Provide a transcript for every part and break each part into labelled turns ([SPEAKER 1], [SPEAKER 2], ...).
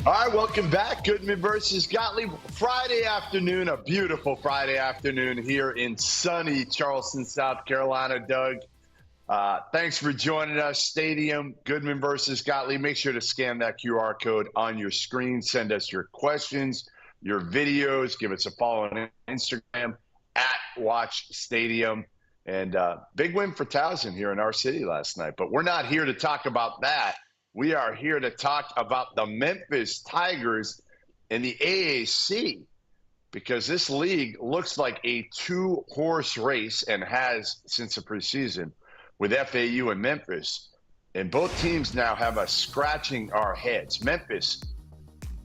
[SPEAKER 1] All right, welcome back. Goodman versus Gottlieb. Friday afternoon, a beautiful Friday afternoon here in sunny Charleston, South Carolina. Doug, thanks for joining us. Stadium, Goodman versus Gottlieb. Make sure to scan that QR code on your screen. Send us your questions, your videos. Give us a follow on Instagram at Watch Stadium. And big win for Towson here in our city last night. But we're not here to talk about that. We are here to talk about the Memphis Tigers in the AAC, because this league looks like a two-horse race and has since the preseason with FAU and Memphis. And both teams now have us scratching our heads. Memphis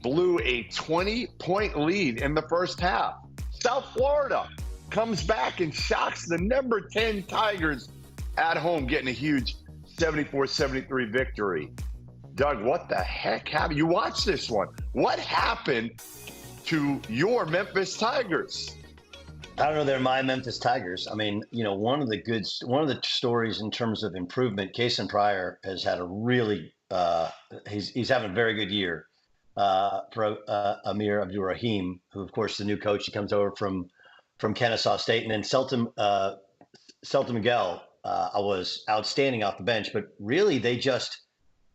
[SPEAKER 1] blew a 20-point lead in the first half. South Florida comes back and shocks the number 10 Tigers at home, getting a huge 74-73 victory. Doug, what the heck happened? You watched this one. What happened to your Memphis Tigers?
[SPEAKER 2] I don't know. They're my Memphis Tigers. I mean, one of the stories in terms of improvement, Kason Pryor has had a really, he's having a very good year for Amir Abdul-Rahim, who, of course, the new coach. He comes over from Kennesaw State. And then Selton Miguel was outstanding off the bench. But really,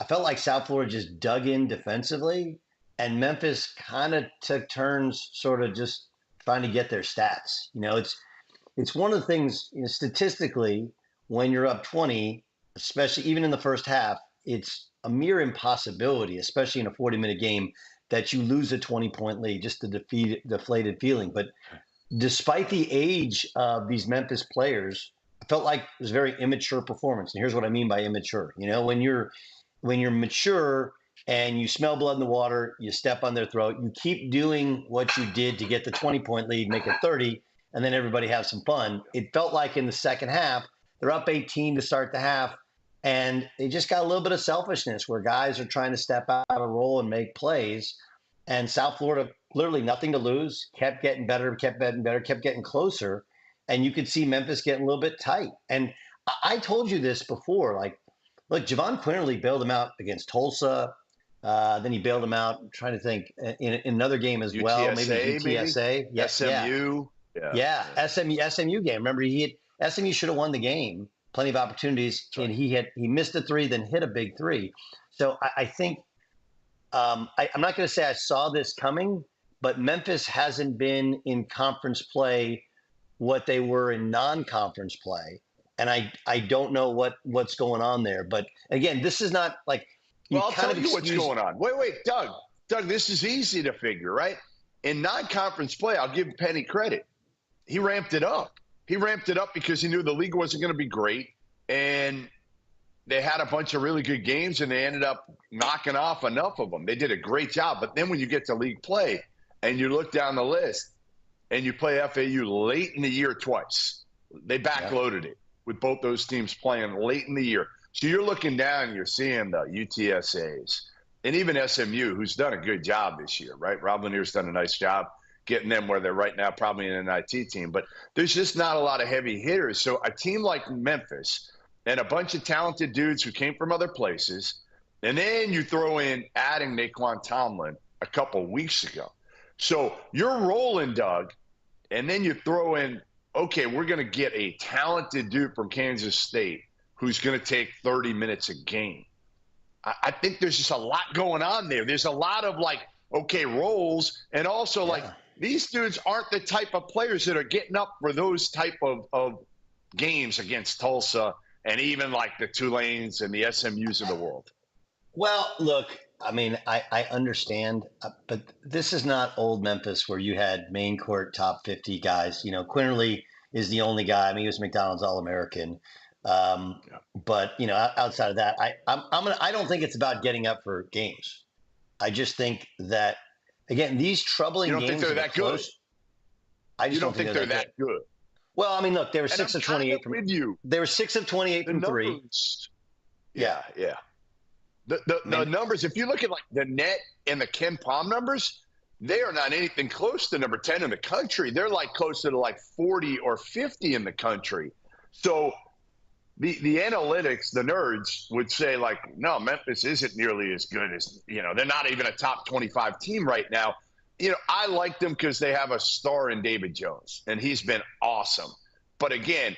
[SPEAKER 2] I felt like South Florida just dug in defensively, and Memphis kind of took turns sort of just trying to get their stats. It's one of the things, statistically, when you're up 20, especially even in the first half, it's a mere impossibility, especially in a 40-minute game, that you lose a 20-point lead, just a deflated feeling. But despite the age of these Memphis players, I felt like it was a very immature performance. And here's what I mean by immature. When you're mature and you smell blood in the water, you step on their throat, you keep doing what you did to get the 20-point lead, make it 30, and then everybody have some fun. It felt like in the second half, they're up 18 to start the half, and they just got a little bit of selfishness where guys are trying to step out of a role and make plays. And South Florida, literally nothing to lose, kept getting better, kept getting closer. And you could see Memphis getting a little bit tight. And I told you this before, look, Javon Quinterly bailed him out against Tulsa. Then he bailed him out. I'm trying to think in another game as well. Maybe UTSA.
[SPEAKER 1] Yes, SMU.
[SPEAKER 2] Yeah. SMU game. Remember, SMU should have won the game. Plenty of opportunities, and he missed a three, then hit a big three. So I think I'm not going to say I saw this coming, but Memphis hasn't been in conference play what they were in non-conference play. And I don't know what's going on there. But again, this is not like
[SPEAKER 1] I'll tell you what's going on. Wait, Doug, this is easy to figure, right? In non-conference play, I'll give Penny credit. He ramped it up. He ramped it up because he knew the league wasn't going to be great. And they had a bunch of really good games, and they ended up knocking off enough of them. They did a great job. But then when you get to league play and you look down the list and you play FAU late in the year twice, they backloaded it, with both those teams playing late in the year. So you're looking down, you're seeing the UTSAs and even SMU, who's done a good job this year, right? Rob Lanier's done a nice job getting them where they're right now, probably in an IT team. But there's just not a lot of heavy hitters. So a team like Memphis and a bunch of talented dudes who came from other places, and then you throw in adding Naquan Tomlin a couple weeks ago. So you're rolling, Doug, and then you throw in, okay, we're going to get a talented dude from Kansas State who's going to take 30 minutes a game. I think there's just a lot going on there. There's a lot of roles. And also these dudes aren't the type of players that are getting up for those type of games against Tulsa and even the Tulanes and the SMUs of the world.
[SPEAKER 2] Well, look, I mean, I understand, but this is not old Memphis where you had main court top 50 guys. Quinterly is the only guy. I mean, he was McDonald's All-American. But outside of that, I don't think it's about getting up for games. I just think that, again, these troubling games.
[SPEAKER 1] You don't think they're that good?
[SPEAKER 2] I just
[SPEAKER 1] don't think they're that good.
[SPEAKER 2] Well, I mean, look, they were 6 of 28 from
[SPEAKER 1] with you.
[SPEAKER 2] They were 6 of 28 from three.
[SPEAKER 1] Yeah. The numbers, if you look at the net and the Ken Pom numbers, they are not anything close to number 10 in the country. They're closer to 40 or 50 in the country. So the analytics, the nerds would say like, no, Memphis isn't nearly as good as, they're not even a top 25 team right now. I like them because they have a star in David Jones, and he's been awesome. But again,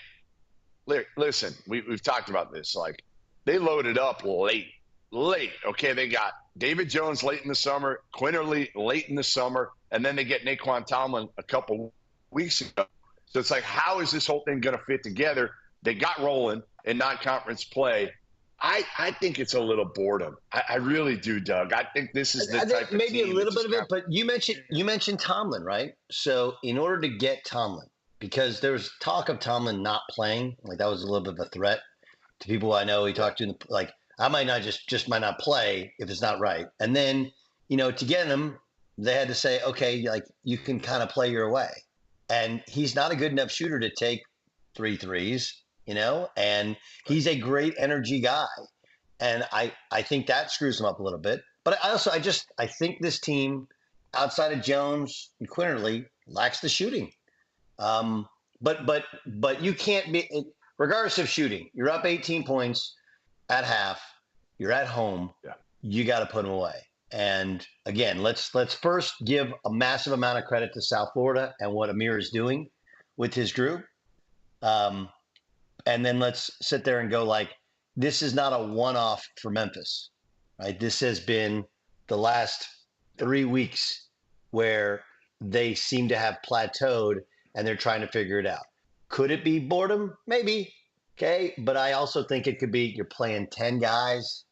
[SPEAKER 1] listen, we've talked about this. Like, they loaded up late. Okay, they got David Jones late in the summer, Quinterly late in the summer, and then they get Naquan Tomlin a couple weeks ago. So it's like, how is this whole thing going to fit together? They got rolling in non-conference play. I think it's a little boredom. I really do, Doug. I think this is the type of
[SPEAKER 2] maybe
[SPEAKER 1] team
[SPEAKER 2] a little bit of it, but you mentioned Tomlin, right? So in order to get Tomlin, because there was talk of Tomlin not playing, like that was a little bit of a threat to people I know he talked to, like, I might not just might not play if it's not right. And then, to get him, they had to say, okay, like, you can kind of play your way. And he's not a good enough shooter to take 3 threes, and he's a great energy guy. And I think that screws him up a little bit. But I think this team, outside of Jones and Quinterly, lacks the shooting. But you can't be, regardless of shooting, you're up 18 points at half, you're at home, you got to put them away. And again, let's first give a massive amount of credit to South Florida and what Amir is doing with his group. And then let's sit there and go like, this is not a one-off for Memphis, right? This has been the last 3 weeks where they seem to have plateaued and they're trying to figure it out. Could it be boredom? Maybe. Okay. But I also think it could be you're playing 10 guys.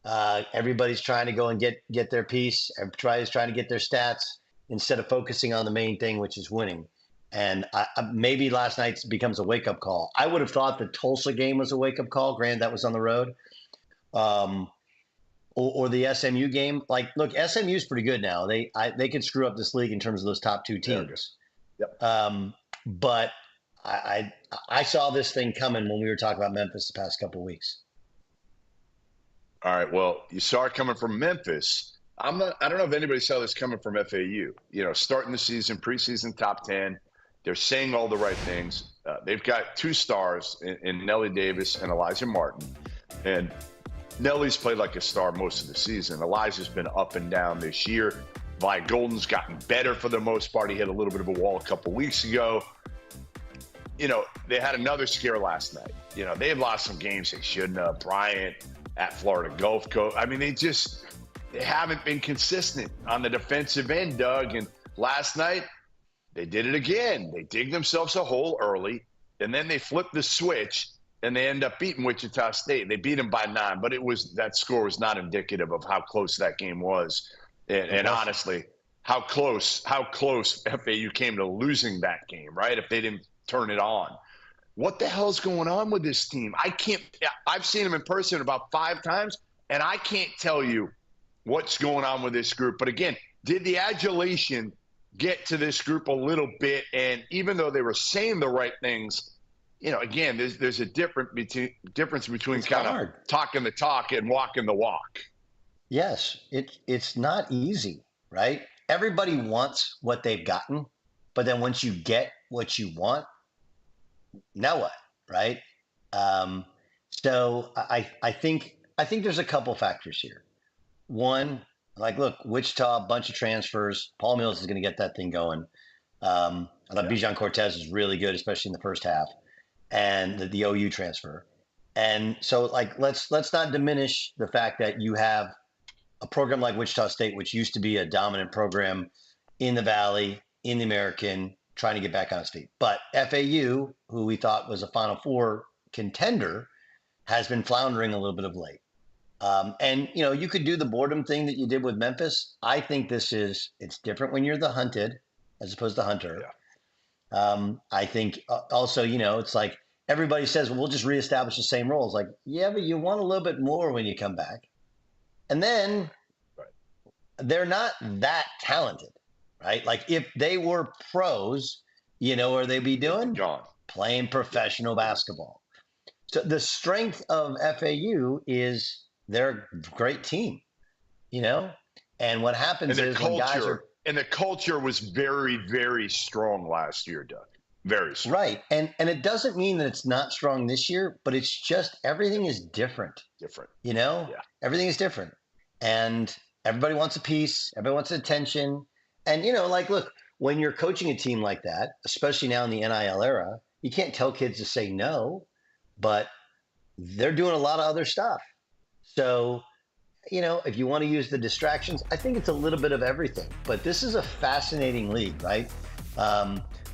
[SPEAKER 2] Everybody's trying to go and get their piece. Everybody's trying to get their stats instead of focusing on the main thing, which is winning. And maybe last night becomes a wake-up call. I would have thought the Tulsa game was a wake-up call. Granted, that was on the road. Or the SMU game. Like, look, SMU is pretty good now. They could screw up this league in terms of those top 2 teams.
[SPEAKER 1] Yep.
[SPEAKER 2] But I saw this thing coming when we were talking about Memphis the past couple of weeks.
[SPEAKER 1] All right. Well, you saw it coming from Memphis. I don't know if anybody saw this coming from FAU. Starting the season, preseason top 10. They're saying all the right things. They've got 2 stars in Nelly Davis and Elijah Martin. And Nelly's played like a star most of the season. Elijah's been up and down this year. Vi Golden's gotten better for the most part. He hit a little bit of a wall a couple weeks ago. They had another scare last night. They've lost some games they shouldn't have. Bryant at Florida Gulf Coast. I mean, they haven't been consistent on the defensive end, Doug. And last night, they did it again. They dig themselves a hole early, and then they flip the switch, and they end up beating Wichita State. They beat them by 9, but that score was not indicative of how close that game was. And honestly, how close FAU came to losing that game, right? If they didn't turn it on. What the hell's going on with this team? I've seen them in person about 5 times, and I can't tell you what's going on with this group. But again, did the adulation get to this group a little bit? And even though they were saying the right things, again, there's a difference between kind of talking the talk and walking the walk.
[SPEAKER 2] Yes, it's not easy, right? Everybody wants what they've gotten, but then once you get what you want, now what, right? So I think there's a couple factors here. One, like, look, Wichita, a bunch of transfers. Paul Mills is going to get that thing going. I thought Bijan Cortez is really good, especially in the first half, and the OU transfer. And so, like, let's not diminish the fact that you have a program like Wichita State, which used to be a dominant program in the Valley, in the American, trying to get back on its feet. But FAU, who we thought was a Final Four contender, has been floundering a little bit of late. And, you could do the boredom thing that you did with Memphis. I think it's different when you're the hunted as opposed to hunter. Yeah. I think also, it's like everybody says, well, we'll just reestablish the same roles. Like, yeah, but you want a little bit more when you come back. And then they're not that talented, right? Like, if they were pros, what they'd be doing? Playing professional basketball. So the strength of FAU is they're a great team, and what happens is when guys are.
[SPEAKER 1] And the culture was very, very strong last year, Doug. Very strong.
[SPEAKER 2] Right. And it doesn't mean that it's not strong this year, but it's just everything is different.
[SPEAKER 1] Different.
[SPEAKER 2] Yeah. Everything is different. And everybody wants a piece, everybody wants attention. And look, when you're coaching a team like that, especially now in the NIL era, you can't tell kids to say no, but they're doing a lot of other stuff. So, if you want to use the distractions, I think it's a little bit of everything. But this is a fascinating league, right?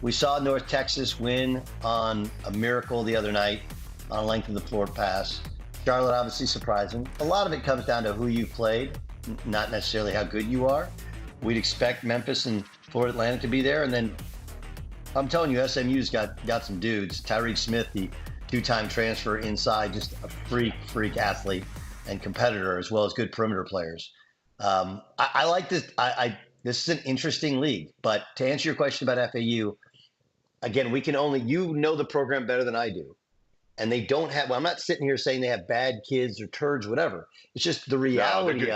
[SPEAKER 2] We saw North Texas win on a miracle the other night on a length of the floor pass. Charlotte obviously surprising. A lot of it comes down to who you played, not necessarily how good you are. We'd expect Memphis and Florida Atlantic to be there. And then I'm telling you, SMU's got some dudes. Tyreek Smith, the two-time transfer inside, just a freak athlete and competitor, as well as good perimeter players. I like this. This is an interesting league. But to answer your question about FAU, again, we can only, the program better than I do. And they don't have, I'm not sitting here saying they have bad kids or turds, whatever. It's just the reality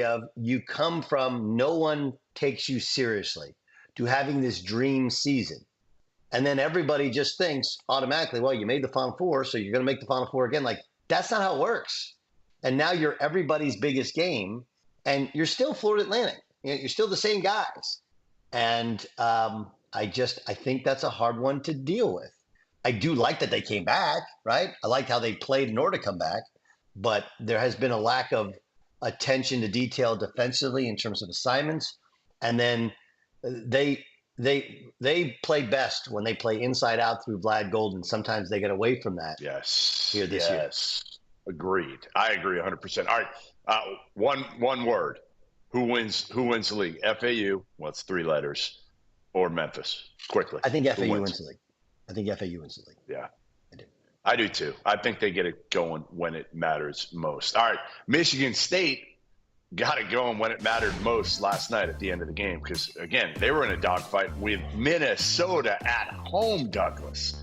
[SPEAKER 2] of you come from no one takes you seriously to having this dream season. And then everybody just thinks automatically, well, you made the Final Four, so you're going to make the Final Four again. Like, that's not how it works. And now you're everybody's biggest game, and you're still Florida Atlantic. You're still the same guys. And I think that's a hard one to deal with. I do like that they came back, right? I liked how they played in order to come back, but there has been a lack of attention to detail defensively in terms of assignments. And then they play best when they play inside out through Vlad Golden. Sometimes they get away from that.
[SPEAKER 1] Yes.
[SPEAKER 2] Here this year.
[SPEAKER 1] Agreed. I agree 100%. All right. One word. Who wins the league? FAU. Well, it's 3 letters. Or Memphis. Quickly.
[SPEAKER 2] I think FAU wins the league.
[SPEAKER 1] Yeah. I do too. I think they get it going when it matters most. All right. Michigan State got it going when it mattered most last night at the end of the game because, again, they were in a dogfight with Minnesota at home, Douglas.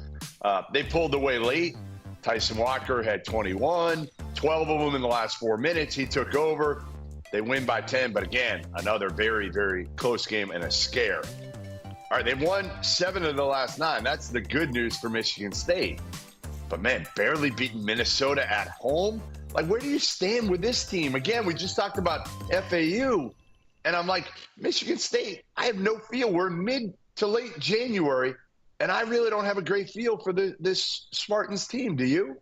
[SPEAKER 1] They pulled away late. Tyson Walker had 21, 12 of them in the last 4 minutes. He took over. They win by 10, but again, another very, very close game and a scare. All right, they've won 7 of the last 9. That's the good news for Michigan State. But, man, barely beating Minnesota at home? Like, where do you stand with this team? Again, we just talked about FAU, and I'm like, Michigan State, I have no feel. We're mid to late January, and I really don't have a great feel for this Spartans team. Do you?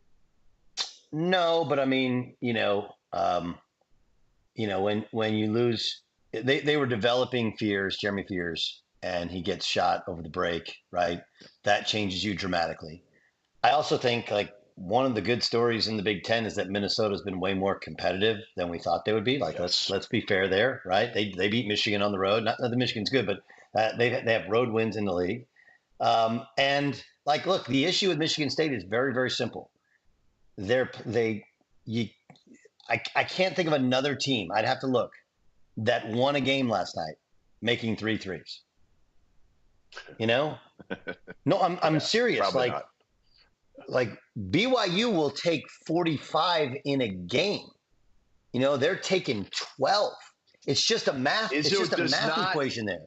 [SPEAKER 2] No, but I mean, when you lose, they were developing Jeremy Fears, and he gets shot over the break, right? That changes you dramatically. I also think one of the good stories in the Big Ten is that Minnesota's been way more competitive than we thought they would be. Let's be fair there, right? They beat Michigan on the road. Not that Michigan's good, but they have road wins in the league. Look, the issue with Michigan State is very, very simple. I can't think of another team. I'd have to look that won a game last night making 3 threes. No, I'm serious. Like BYU will take 45 in a game. They're taking 12. It's just a math. Equation there.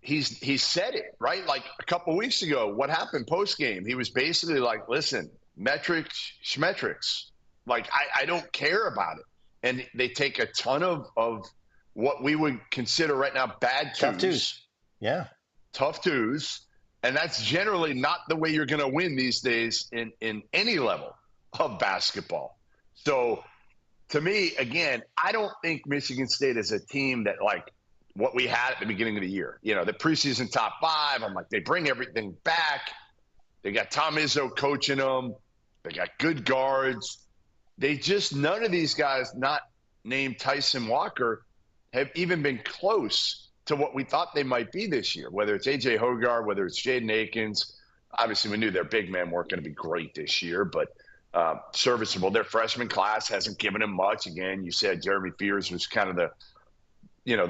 [SPEAKER 1] He said it, right? Like a couple of weeks ago, what happened post game? He was basically like, listen, metrics, schmetrics. Like, I don't care about it. And they take a ton of what we would consider right now bad twos.
[SPEAKER 2] Tough twos. Yeah.
[SPEAKER 1] Tough twos. And that's generally not the way you're going to win these days in any level of basketball. So, to me, again, I don't think Michigan State is a team that, like, what we had at the beginning of the year. The preseason top 5, I'm like, they bring everything back. They got Tom Izzo coaching them. They got good guards. None of these guys not named Tyson Walker have even been close to what we thought they might be this year, whether it's A.J. Hogarth, whether it's Jaden Akins. Obviously, we knew their big men weren't going to be great this year, but serviceable. Their freshman class hasn't given them much. Again, you said Jeremy Fears was kind of the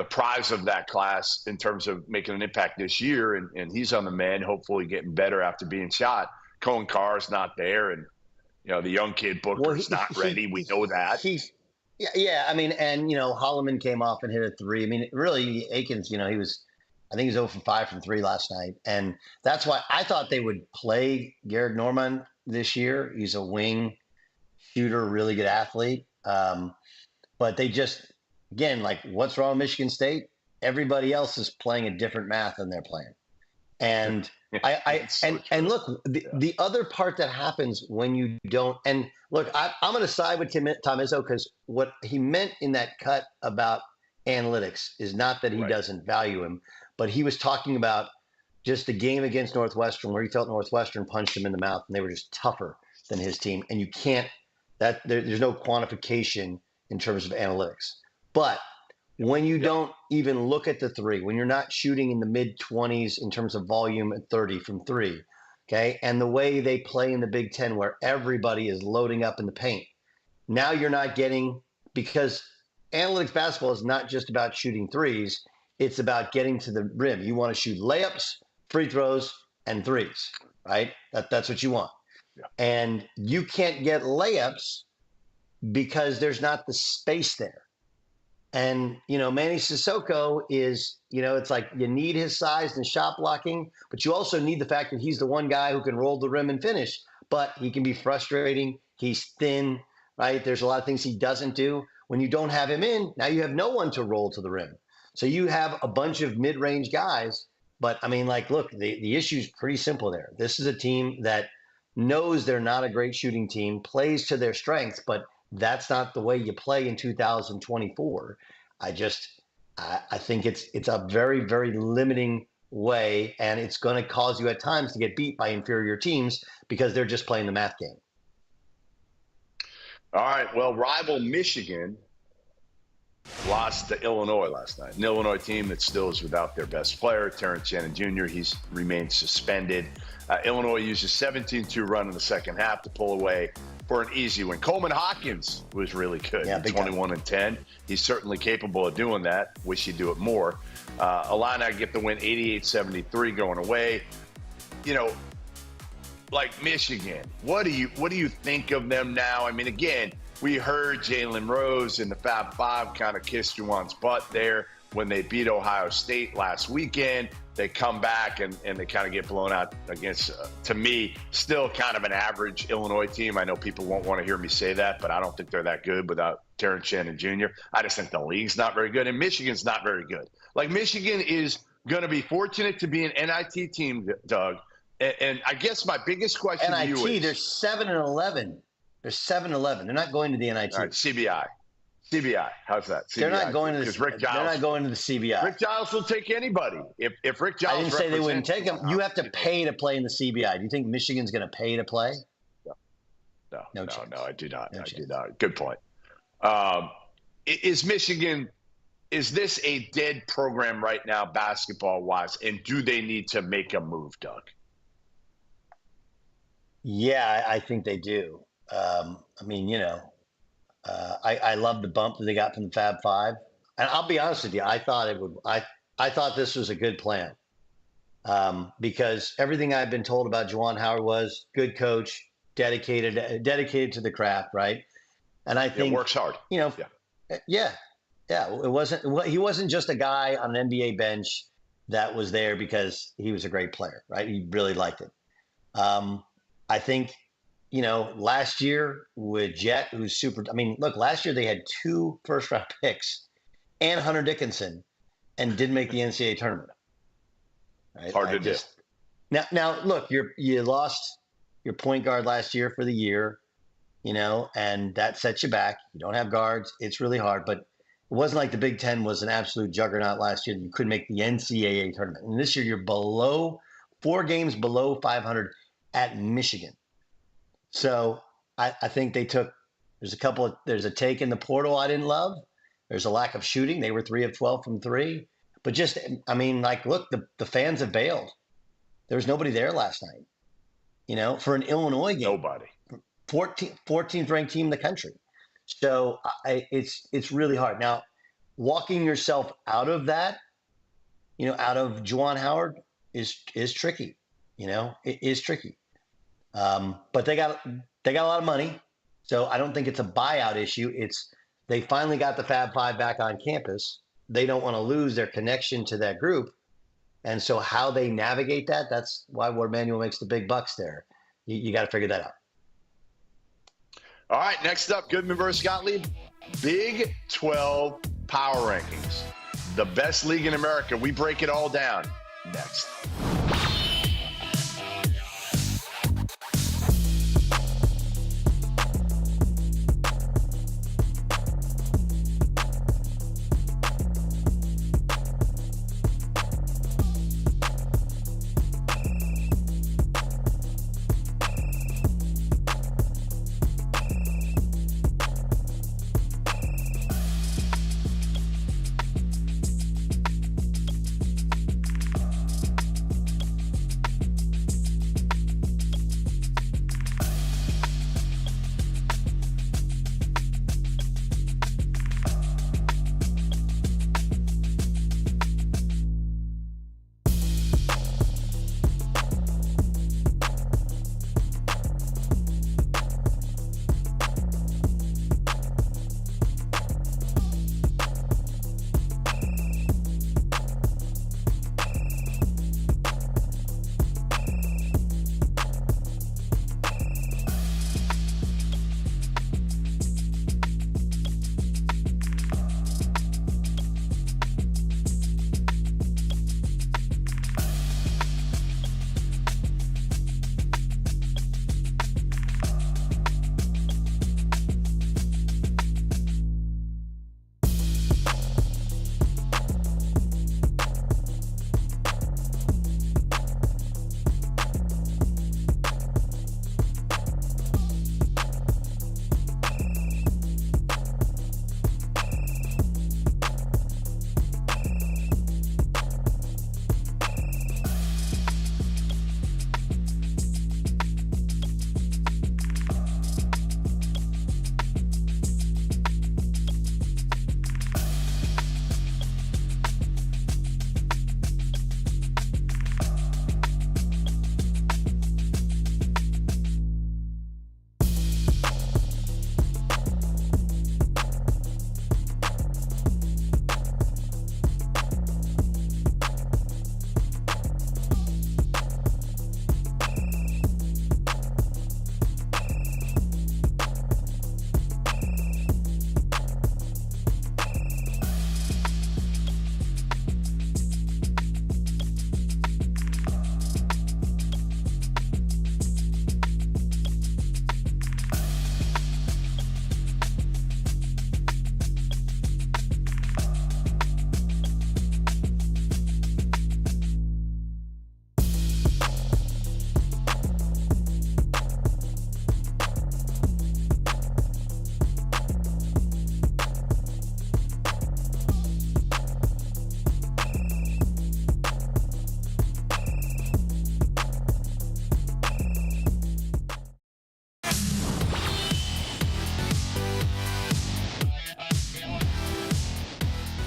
[SPEAKER 1] prize of that class in terms of making an impact this year, and he's on the mend, hopefully getting better after being shot. Cohen Carr's not there, and the young kid Booker's not ready. We know that.
[SPEAKER 2] Yeah. I mean, and Holloman came off and hit a 3. I mean, really, Akins, he was I think he's 0 for 5 from 3 last night. And that's why I thought they would play Garrett Norman this year. He's a wing shooter, really good athlete. But they just, again, like, what's wrong with Michigan State? Everybody else is playing a different math than they're playing. And and look, the other part that happens when you don't, and look, I'm going to side with Tom Izzo, because what he meant in that cut about analytics is not that he doesn't value him, but he was talking about just the game against Northwestern where he felt Northwestern punched him in the mouth and they were just tougher than his team. And you can't, there's no quantification in terms of analytics. But when you don't even look at the three, when you're not shooting in the mid-20s in terms of volume at 30 from three, okay, and the way they play in the Big Ten where everybody is loading up in the paint, now you're not getting, because analytics basketball is not just about shooting threes, it's about getting to the rim. You want to shoot layups, free throws, and threes, right? That's what you want. Yeah. And you can't get layups because there's not the space there. And, Manny Sissoko is, it's like you need his size and shot blocking, but you also need the fact that he's the one guy who can roll the rim and finish. But he can be frustrating. He's thin, right? There's a lot of things he doesn't do. When you don't have him in, now you have no one to roll to the rim. So you have a bunch of mid-range guys. But, look, the issue is pretty simple there. This is a team that knows they're not a great shooting team, plays to their strengths, but that's not the way you play in 2024. I think it's a very, very limiting way, and it's going to cause you at times to get beat by inferior teams because they're just playing the math game.
[SPEAKER 1] All right. Well, rival Michigan lost to Illinois last night. An Illinois team that still is without their best player, Terrence Shannon Jr. He's remained suspended. Illinois used a 17-2 run in the second half to pull away for an easy win. Coleman Hawkins was really good, 21-10. He's certainly capable of doing that. Wish he'd do it more. Illini get the win 88-73 going away. Like Michigan, what do you think of them now? Again, we heard Jalen Rose and the Fab Five kind of kiss Juwan's butt there when they beat Ohio State last weekend. They come back and they kind of get blown out against, to me, still kind of an average Illinois team. I know people won't want to hear me say that, but I don't think they're that good without Terrence Shannon Jr. I just think the league's not very good, and Michigan's not very good. Like, Michigan is going to be fortunate to be an NIT team, Doug. And I guess my biggest question to you is...
[SPEAKER 2] they're 7-11. They're 7-11. They're not going to the NIT.
[SPEAKER 1] All right, CBI. How's that? CBI.
[SPEAKER 2] They're not going to
[SPEAKER 1] Rick Giles.
[SPEAKER 2] They're not going to the CBI.
[SPEAKER 1] Rick Giles will take anybody. If Rick Giles,
[SPEAKER 2] I didn't say they wouldn't take him. You have to pay to play in the CBI. Do you think Michigan's going to pay to play?
[SPEAKER 1] No, I do not. I do not. Good point. Is Michigan? Is this a dead program right now, basketball wise? And do they need to make a move, Doug?
[SPEAKER 2] Yeah, I think they do. I love the bump that they got from the Fab Five, and I'll be honest with you, I thought this was a good plan, because everything I've been told about Juwan Howard was good coach, dedicated to the craft, right? And I think
[SPEAKER 1] works hard.
[SPEAKER 2] Yeah. He wasn't just a guy on an NBA bench that was there because he was a great player, right? He really liked it. I think. Last year with Jet, who's super. Last year they had 2 first-round picks and Hunter Dickinson, and didn't make the NCAA tournament. Right?
[SPEAKER 1] Hard to do.
[SPEAKER 2] Now, look, you lost your point guard last year for the year, and that sets you back. You don't have guards. It's really hard, but it wasn't like the Big Ten was an absolute juggernaut last year. You couldn't make the NCAA tournament, and this year you're 4 games below 500 at Michigan. So I think there's a take in the portal I didn't love. There's a lack of shooting. They were 3 of 12 from 3. But look, the fans have bailed. There was nobody there last night, for an Illinois game.
[SPEAKER 1] Nobody.
[SPEAKER 2] 14th ranked team in the country. So it's really hard. Now, walking yourself out of that, out of Juwan Howard is tricky. It is tricky. But they got a lot of money, so I don't think it's a buyout issue. They finally got the Fab Five back on campus. They don't want to lose their connection to that group, And so how they navigate that, that's why Ward Manuel makes the big bucks there. You got to figure that out.
[SPEAKER 1] All right, next up, Goodman versus Gottlieb. Big 12 power rankings. The best league in America. We break it all down next.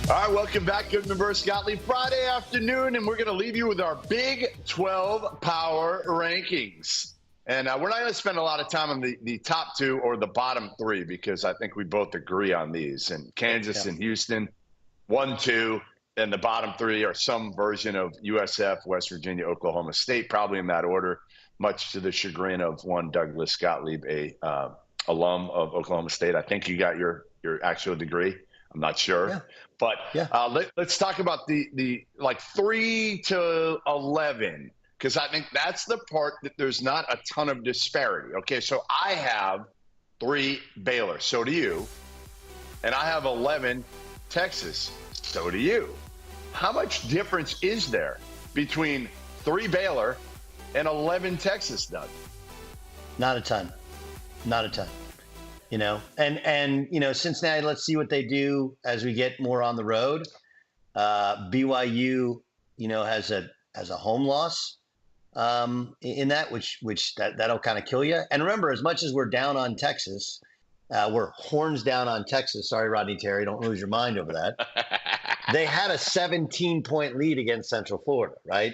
[SPEAKER 1] All right, welcome back. Goodman versus Gottlieb, Friday afternoon, and we're going to leave you with our Big 12 power rankings. And we're not going to spend a lot of time on the top two or the bottom three because I think we both agree on these. And Kansas and Houston, 1, 2, and the bottom three are some version of USF, West Virginia, Oklahoma State, probably in that order, much to the chagrin of one Douglas Gottlieb, a alum of Oklahoma State. I think you got your actual degree. I'm not sure.
[SPEAKER 2] Yeah.
[SPEAKER 1] But let's talk about the like 3 to 11, because I think that's the part that there's not a ton of disparity. Okay, so I have 3 Baylor. So do you. And I have 11 Texas. So do you. How much difference is there between 3 Baylor and 11 Texas, Doug?
[SPEAKER 2] Not a ton. Not a ton. You know, and you know, Cincinnati, let's see what they do as we get more on the road. BYU, you know, has a home loss in that, which that'll kind of kill you. And remember, as much as we're down on Texas, we're horns down on Texas. Sorry, Rodney Terry, don't lose your mind over that. They had a 17-point lead against Central Florida, right?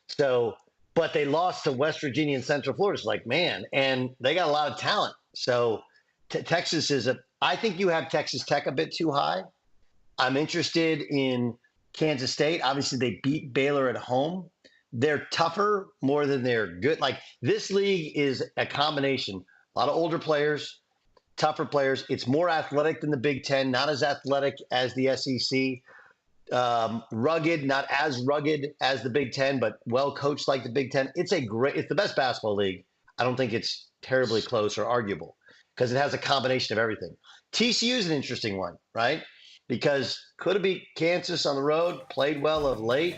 [SPEAKER 2] So, but they lost to West Virginia and Central Florida. It's like, man, and they got a lot of talent. So Texas I think you have Texas Tech a bit too high. I'm interested in Kansas State. Obviously, they beat Baylor at home. They're tougher more than they're good. Like, this league is a combination. A lot of older players, tougher players. It's more athletic than the Big Ten, not as athletic as the SEC. Rugged, not as rugged as the Big Ten, but well coached like the Big Ten. It's the best basketball league. I don't think it's terribly close or arguable because it has a combination of everything. TCU is an interesting one, right? Because could have beat Kansas on the road, played well of late.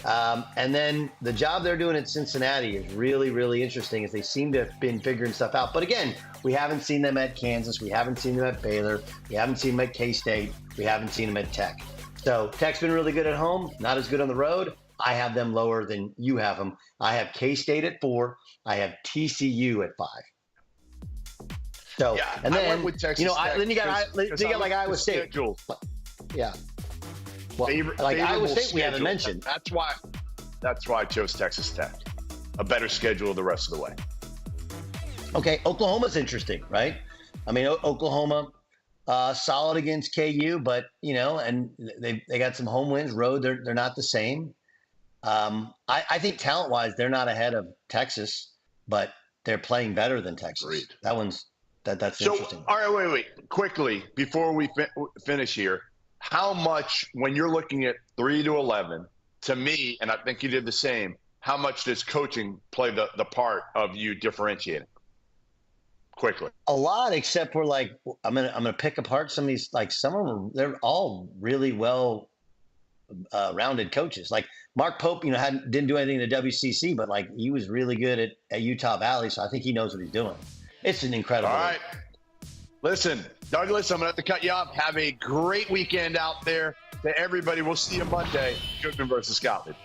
[SPEAKER 2] And then the job they're doing at Cincinnati is really, really interesting as they seem to have been figuring stuff out. But again, we haven't seen them at Kansas. We haven't seen them at Baylor. We haven't seen them at K-State. We haven't seen them at Tech. So Tech's been really good at home, not as good on the road. I have them lower than you have them. I have K-State at 4. I have TCU at 5. So,
[SPEAKER 1] yeah,
[SPEAKER 2] and then,
[SPEAKER 1] I went with Texas Tech
[SPEAKER 2] then you got like Iowa State.
[SPEAKER 1] Schedule.
[SPEAKER 2] Yeah. Well, like Iowa State, we haven't mentioned.
[SPEAKER 1] That's why I chose Texas Tech. A better schedule the rest of the way.
[SPEAKER 2] Okay, Oklahoma's interesting, right? I mean, Oklahoma, solid against KU, but and they got some home wins. Road, they're not the same. I think talent-wise, they're not ahead of Texas, but they're playing better than Texas.
[SPEAKER 1] Agreed.
[SPEAKER 2] That's interesting.
[SPEAKER 1] All right, wait. Quickly, before we finish here, how much, when you're looking at 3 to 11, to me, and I think you did the same, how much does coaching play the part of you differentiating? Quickly.
[SPEAKER 2] A lot, except for like I'm gonna pick apart some of these. Like some of them, they're all really well rounded coaches. Like Mark Pope, didn't do anything in the WCC, but like he was really good at Utah Valley, so I think he knows what he's doing. It's an incredible.
[SPEAKER 1] All right. Listen, Douglas, I'm going to have to cut you off. Have a great weekend out there. To everybody, we'll see you Monday. Goodman versus Gottlieb.